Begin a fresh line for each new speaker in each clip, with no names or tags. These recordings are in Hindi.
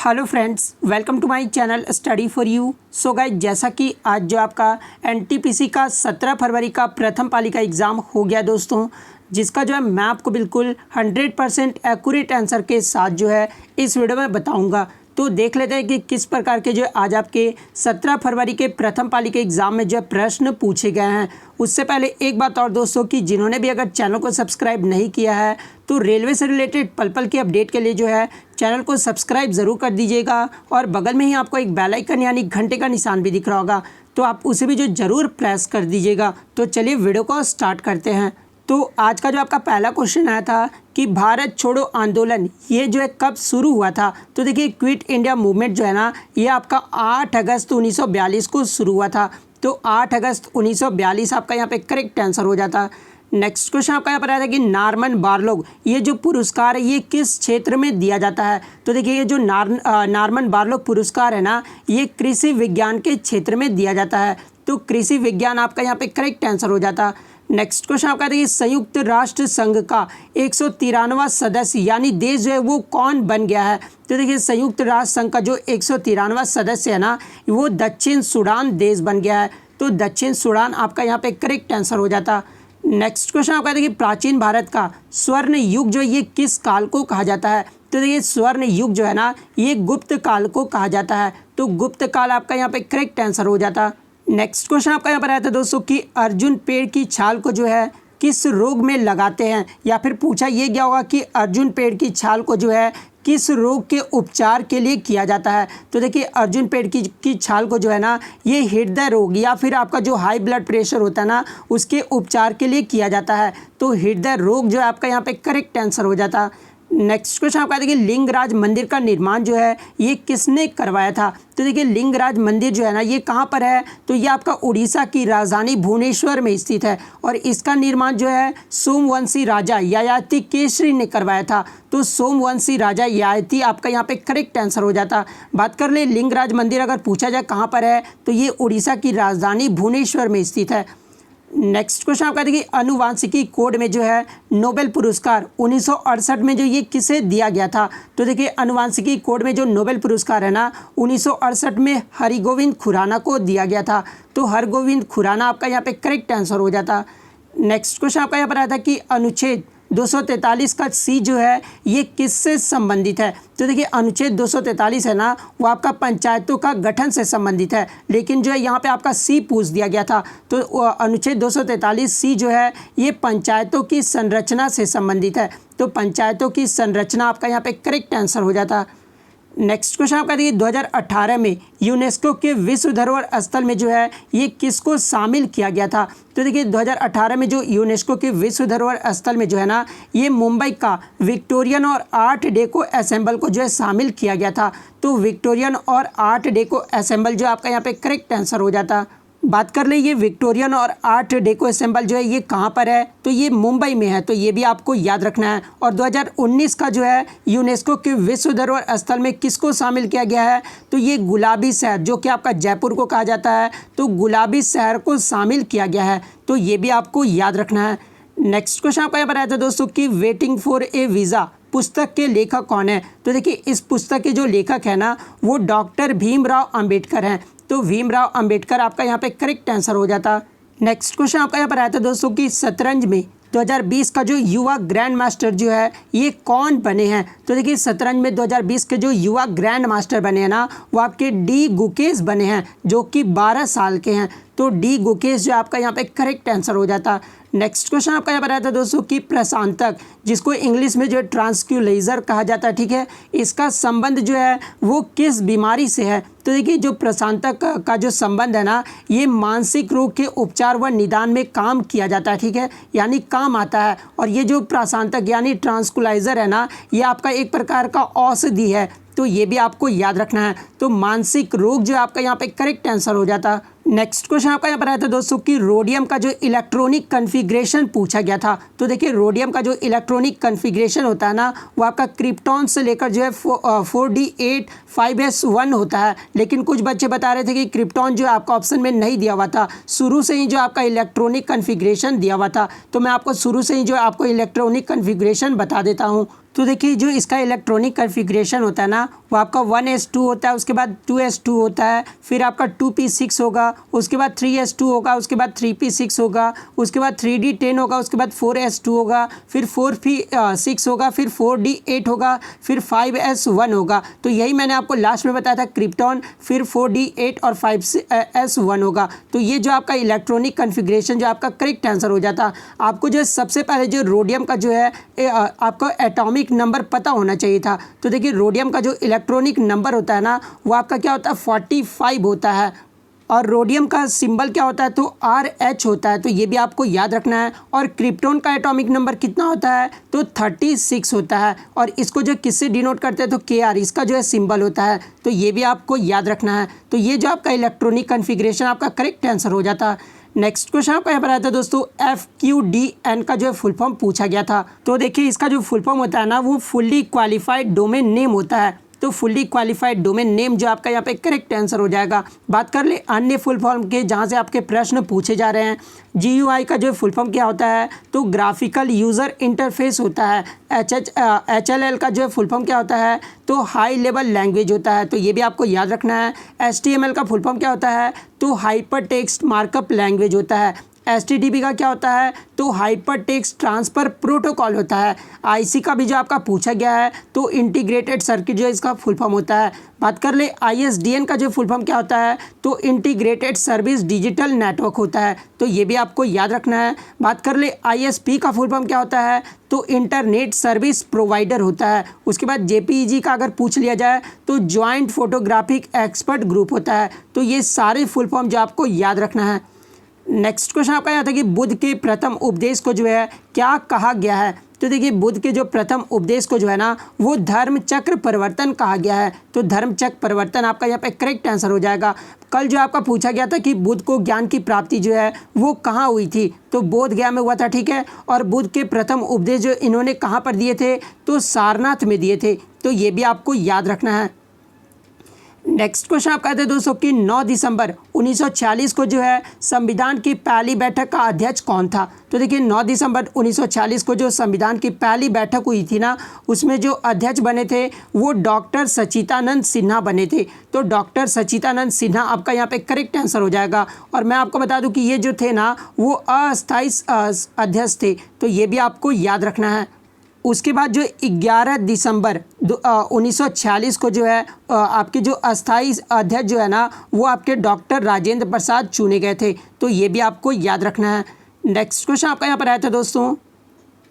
Hello friends, welcome to my channel study for you. So guys, जैसा कि आज जो आपका एनटीपीसी का 17 फरवरी का प्रथम पाली का एग्ज़ाम हो गया दोस्तों, जिसका जो है मैं आपको बिल्कुल 100% एक्यूरेट आंसर के साथ जो है इस वीडियो में बताऊंगा। तो देख लेते हैं कि किस प्रकार के जो आज आपके 17 फरवरी के प्रथम पाली के एग्ज़ाम में जो प्रश्न पूछे गए हैं। उससे पहले एक बात और दोस्तों, कि जिन्होंने भी अगर चैनल को सब्सक्राइब नहीं किया है तो रेलवे से रिलेटेड पल पल की अपडेट के लिए जो है चैनल को सब्सक्राइब ज़रूर कर दीजिएगा। और बगल में ही आपको एक बेल आइकन यानी घंटे का निशान भी दिख रहा होगा, तो आप उसे भी जो ज़रूर प्रेस कर दीजिएगा। तो चलिए वीडियो को स्टार्ट करते हैं। तो आज का जो आपका पहला क्वेश्चन आया था कि भारत छोड़ो आंदोलन ये जो है कब शुरू हुआ था। तो देखिए, क्विट इंडिया मूवमेंट जो है ना, ये आपका 8 अगस्त 1942 को शुरू हुआ था। तो 8 अगस्त 1942 आपका यहाँ पे करेक्ट आंसर हो जाता। नेक्स्ट क्वेश्चन आपका यहाँ पर आया था कि नॉर्मन बोरलॉग ये जो पुरस्कार है ये किस क्षेत्र में दिया जाता है। तो देखिए, ये जो नॉर्मन बोरलॉग पुरस्कार है ना, ये कृषि विज्ञान के क्षेत्र में दिया जाता है। तो कृषि विज्ञान आपका यहाँ पे करेक्ट आंसर हो जाता। नेक्स्ट क्वेश्चन आपका देखिए, संयुक्त राष्ट्र संघ का 193वां सदस्य यानी देश जो है वो कौन बन गया है। तो देखिए, संयुक्त राष्ट्र संघ का जो 193वां सदस्य है ना, वो दक्षिण सूडान देश बन गया है। तो दक्षिण सूडान आपका यहाँ पे करेक्ट आंसर हो जाता। नेक्स्ट क्वेश्चन आपका देखिए, प्राचीन भारत का स्वर्ण युग जो ये किस काल को कहा जाता है। तो देखिए, स्वर्ण युग जो है ना, ये गुप्त काल को कहा जाता है। तो गुप्त काल आपका यहाँ पे करेक्ट आंसर हो जाता। नेक्स्ट क्वेश्चन आपका यहाँ पर आया था दोस्तों कि अर्जुन पेड़ की छाल को जो है किस रोग में लगाते हैं, या फिर पूछा ये गया होगा कि अर्जुन पेड़ की छाल को जो है किस रोग के उपचार के लिए किया जाता है। तो देखिए, अर्जुन पेड़ की छाल को जो है ना, ये हृदय रोग या फिर आपका जो हाई ब्लड प्रेशर होता है ना, उसके उपचार के लिए किया जाता है। तो हृदय रोग जो है आपका यहाँ पे करेक्ट आंसर हो जाता। नेक्स्ट क्वेश्चन आपका देखिए, लिंगराज मंदिर का निर्माण जो है ये किसने करवाया था। तो देखिए, लिंगराज मंदिर जो है ना, ये कहाँ पर है। तो ये आपका उड़ीसा की राजधानी भुवनेश्वर में स्थित है, और इसका निर्माण जो है सोमवंशी राजा ययाति केसरी ने करवाया था। तो सोमवंशी राजा ययाति आपका यहाँ पे करेक्ट आंसर हो जाता। बात कर ले लिंगराज मंदिर अगर पूछा जाए कहाँ पर है, तो ये उड़ीसा की राजधानी भुवनेश्वर में स्थित है। नेक्स्ट क्वेश्चन आपका देखिए, आनुवांशिकी कोड में जो है नोबेल पुरस्कार 1968 में जो ये किसे दिया गया था। तो देखिए, आनुवांशिकी कोड में जो नोबेल पुरस्कार है ना, 1968 में हरगोविंद खुराना को दिया गया था। तो हरगोविंद खुराना आपका यहाँ पे करेक्ट आंसर हो जाता। नेक्स्ट क्वेश्चन आपका यहाँ पर आया था कि अनुच्छेद 243 का सी जो है ये किससे संबंधित है। तो देखिए, अनुच्छेद 243 है ना, वो आपका पंचायतों का गठन से संबंधित है, लेकिन जो है यहाँ पे आपका सी पूछ दिया गया था। तो अनुच्छेद 243 सी जो है ये पंचायतों की संरचना से संबंधित है। तो पंचायतों की संरचना आपका यहाँ पे करेक्ट आंसर हो जाता। नेक्स्ट क्वेश्चन आपका देखिए, 2018 में यूनेस्को के विश्व धरोहर स्थल में जो है ये किसको शामिल किया गया था। तो देखिए, 2018 में जो यूनेस्को के विश्व धरोहर स्थल में जो है ना, ये मुंबई का विक्टोरियन और आर्ट डेको असेंबल को जो है शामिल किया गया था। तो विक्टोरियन और आर्ट डेको असेंबल जो आपका यहाँ पे करेक्ट आंसर हो जाता। बात कर ले ये विक्टोरियन और आर्ट डेको असेंबल जो है ये कहाँ पर है। तो ये मुंबई में है, तो ये भी आपको याद रखना है। और 2019 का जो है यूनेस्को के विश्व धरोहर स्थल में किसको शामिल किया गया है। तो ये गुलाबी शहर जो कि आपका जयपुर को कहा जाता है, तो गुलाबी शहर को शामिल किया गया है। तो ये भी आपको याद रखना है। नेक्स्ट क्वेश्चन आपका यहाँ पर आया था दोस्तों कि वेटिंग फॉर ए वीज़ा पुस्तक के लेखक कौन है। तो देखिए, इस पुस्तक के जो लेखक है ना, वो डॉक्टर भीमराव अंबेडकर हैं। तो भीमराव अंबेडकर आपका यहाँ पे करेक्ट आंसर हो जाता। नेक्स्ट क्वेश्चन आपका यहाँ पर आया था दोस्तों कि शतरंज में 2020 का जो युवा ग्रैंड मास्टर जो है ये कौन बने हैं। तो देखिए, शतरंज में 2020 के जो युवा ग्रैंड मास्टर बने हैं ना, वो आपके डी गुकेश बने हैं, जो कि 12 साल के हैं। तो डी गुकेश जो आपका यहाँ पे करेक्ट आंसर हो जाता। नेक्स्ट क्वेश्चन आपका यहाँ पर आया था दोस्तों कि प्रशांतक, जिसको इंग्लिश में जो है ट्रांसक्यूलाइजर कहा जाता है, ठीक है, इसका संबंध जो है वो किस बीमारी से है। तो देखिए, जो प्रशांतक का जो संबंध है ना, ये मानसिक रोग के उपचार व निदान में काम किया जाता है, ठीक है, यानी काम आता है। और ये जो प्रशांतक यानी ट्रांसक्यूलाइजर है ना, ये आपका एक प्रकार का औषधि है। तो ये भी आपको याद रखना है। तो मानसिक रोग जो आपका यहाँ पे करेक्ट आंसर हो जाता। नेक्स्ट क्वेश्चन आपका यहाँ पर आया था दोस्तों कि रोडियम का जो इलेक्ट्रॉनिक कन्फिग्रेशन पूछा गया था। तो देखिए, रोडियम का जो इलेक्ट्रॉनिक कन्फिग्रेशन होता है ना, वो आपका क्रिप्टॉन से लेकर जो है 4d8 5s1 होता है। लेकिन कुछ बच्चे बता रहे थे कि क्रिप्टॉन जो है आपका ऑप्शन में नहीं दिया हुआ था, शुरू से ही जो आपका इलेक्ट्रॉनिक कन्फिग्रेशन दिया हुआ था। तो मैं आपको शुरू से ही जो आपको इलेक्ट्रॉनिक कन्फिग्रेशन बता देता हूँ। तो देखिए जो इसका इलेक्ट्रॉनिक कॉन्फ़िगरेशन होता है ना वो आपका 1s2 होता है, उसके बाद 2s2 होता है, फिर आपका 2p6 होगा, उसके बाद 3s2 होगा, उसके बाद 3p6 होगा, उसके बाद 3d10 होगा, उसके बाद 4s2 होगा, फिर 4p6 होगा, फिर 4d8 होगा, फिर 5s1 होगा। तो यही मैंने आपको लास्ट में बताया था क्रिप्टॉन, फिर 4d8 और 5s1 होगा। तो ये जो आपका इलेक्ट्रॉनिक कॉन्फ़िगरेशन जो आपका करेक्ट आंसर हो जाता। आपको जो सबसे पहले जो रोडियम का जो है आपको एटॉमिक नंबर पता होना चाहिए था। तो देखिए रोडियम का जो इलेक्ट्रॉनिक नंबर होता है ना वो आपका क्या होता है 45 होता है, और रोडियम का सिंबल क्या होता है तो RH होता है। तो ये भी आपको याद रखना है। और क्रिप्टॉन का एटॉमिक नंबर कितना होता है तो 36 होता है, और इसको जो किससे डिनोट करते हैं तो KR इसका जो है सिंबल होता है। तो ये भी आपको याद रखना है। तो ये जो आपका इलेक्ट्रॉनिक कॉन्फ़िगरेशन आपका करेक्ट आंसर हो जाता है। नेक्स्ट क्वेश्चन आपका यहाँ पर आया था दोस्तों FQDN का जो है फुल फॉर्म पूछा गया था। तो देखिए इसका जो फुल फॉर्म होता है ना वो फुल्ली क्वालिफाइड डोमेन नेम होता है। तो फुल्ली क्वालिफाइड डोमेन नेम जो आपका यहाँ पे करेक्ट आंसर हो जाएगा। बात कर ले अन्य फुल फॉर्म के जहाँ से आपके प्रश्न पूछे जा रहे हैं। GUI का जो फुल फॉर्म क्या होता है तो ग्राफिकल यूज़र इंटरफेस होता है। HLL का जो है फुल फॉर्म क्या होता है तो हाई लेवल लैंग्वेज होता है। तो ये भी आपको याद रखना है। HTML का फुल फॉर्म क्या होता है तो हाइपर टेक्स्ट मार्कअप लैंग्वेज होता है। HTTP का क्या होता है तो हाइपर टेक्स्ट ट्रांसफ़र प्रोटोकॉल होता है। IC का भी जो आपका पूछा गया है तो इंटीग्रेटेड सर्किट जो इसका फुल फॉर्म होता है। बात कर ले ISDN का जो फुल फॉर्म क्या होता है तो इंटीग्रेटेड सर्विस डिजिटल नेटवर्क होता है। तो ये भी आपको याद रखना है। बात कर ले ISP का फुल फॉर्म क्या होता है तो इंटरनेट सर्विस प्रोवाइडर होता है। उसके बाद JPEG का अगर पूछ लिया जाए तो जॉइंट फोटोग्राफिक एक्सपर्ट ग्रुप होता है। तो ये सारे फुल फॉर्म जो आपको याद रखना है। नेक्स्ट क्वेश्चन आपका यह था कि बुद्ध के प्रथम उपदेश को जो है क्या कहा गया है। तो देखिए बुद्ध के जो प्रथम उपदेश को जो है ना वो धर्म चक्र परिवर्तन कहा गया है। तो धर्म चक्र परिवर्तन आपका यहाँ पे करेक्ट आंसर हो जाएगा। कल जो आपका पूछा गया था कि बुद्ध को ज्ञान की प्राप्ति जो है वो कहाँ हुई थी तो बोध गया में हुआ था, ठीक है। और बुद्ध के प्रथम उपदेश जो इन्होंने कहाँ पर दिए थे तो सारनाथ में दिए थे। तो ये भी आपको याद रखना है। नेक्स्ट क्वेश्चन आप कहते हैं दोस्तों कि 9 दिसंबर 1946 को जो है संविधान की पहली बैठक का अध्यक्ष कौन था। तो देखिए 9 दिसंबर 1946 को जो संविधान की पहली बैठक हुई थी ना उसमें जो अध्यक्ष बने थे वो डॉक्टर सच्चिदानंद सिन्हा बने थे। तो डॉक्टर सच्चिदानंद सिन्हा आपका यहाँ पे करेक्ट आंसर हो जाएगा। और मैं आपको बता दूं कि ये जो थे ना वो अस्थायी अध्यक्ष थे। तो ये भी आपको याद रखना है। उसके बाद जो 11 दिसंबर 1946 को जो है आपके जो अस्थायी अध्यक्ष जो है ना वो आपके डॉक्टर राजेंद्र प्रसाद चुने गए थे। तो ये भी आपको याद रखना है। नेक्स्ट क्वेश्चन आपका यहाँ पर आया था दोस्तों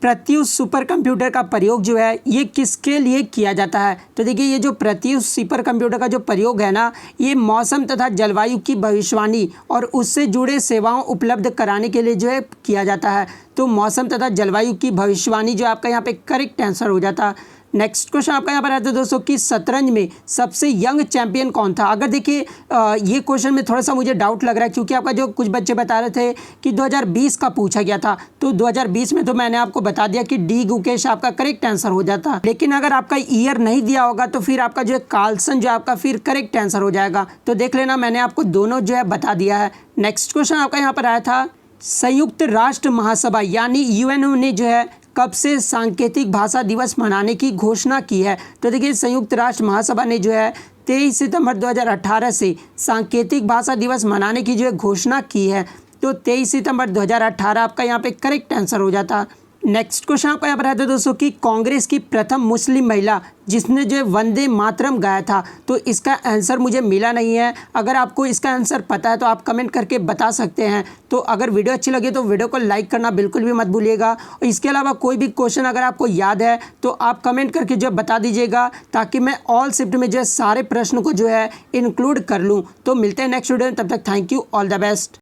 प्रत्युष सुपर कंप्यूटर का प्रयोग जो है ये किसके लिए किया जाता है। तो देखिए ये जो प्रत्युष सुपर कंप्यूटर का जो प्रयोग है ना ये मौसम तथा जलवायु की भविष्यवाणी और उससे जुड़े सेवाओं उपलब्ध कराने के लिए जो है किया जाता है। तो मौसम तथा जलवायु की भविष्यवाणी जो आपका यहाँ पे करेक्ट आंसर हो जाता है। नेक्स्ट क्वेश्चन आपका यहाँ पर आता है दोस्तों कि शतरंज में सबसे यंग चैंपियन कौन था। अगर देखिए ये क्वेश्चन में थोड़ा सा मुझे डाउट लग रहा है क्योंकि आपका जो कुछ बच्चे बता रहे थे कि 2020 का पूछा गया था। तो 2020 में तो मैंने आपको बता दिया कि डी गुकेश आपका करेक्ट आंसर हो जाता। लेकिन अगर आपका ईयर नहीं दिया होगा तो फिर आपका जो है कार्लसन जो आपका फिर करेक्ट आंसर हो जाएगा। तो देख लेना मैंने आपको दोनों जो है बता दिया है। नेक्स्ट क्वेश्चन आपका यहाँ पर आया था संयुक्त राष्ट्र महासभा यानी UN ने जो है कब से सांकेतिक भाषा दिवस मनाने की घोषणा की है। तो देखिए संयुक्त राष्ट्र महासभा ने जो है 23 सितंबर 2018 से सांकेतिक भाषा दिवस मनाने की जो है घोषणा की है। तो 23 सितंबर 2018 आपका यहाँ पे करेक्ट आंसर हो जाता। नेक्स्ट क्वेश्चन आपका यहाँ पर आता है दोस्तों कि कांग्रेस की प्रथम मुस्लिम महिला जिसने जो वंदे मातरम गाया था। तो इसका आंसर मुझे मिला नहीं है। अगर आपको इसका आंसर पता है तो आप कमेंट करके बता सकते हैं। तो अगर वीडियो अच्छी लगे तो वीडियो को लाइक करना बिल्कुल भी मत भूलिएगा। और इसके अलावा कोई भी क्वेश्चन अगर आपको याद है तो आप कमेंट करके जो बता दीजिएगा ताकि मैं ऑल शिफ्ट में जो है सारे प्रश्न को जो है इंक्लूड कर लूँ। तो मिलते हैं नेक्स्ट वीडियो में, तब तक thank you, all the best.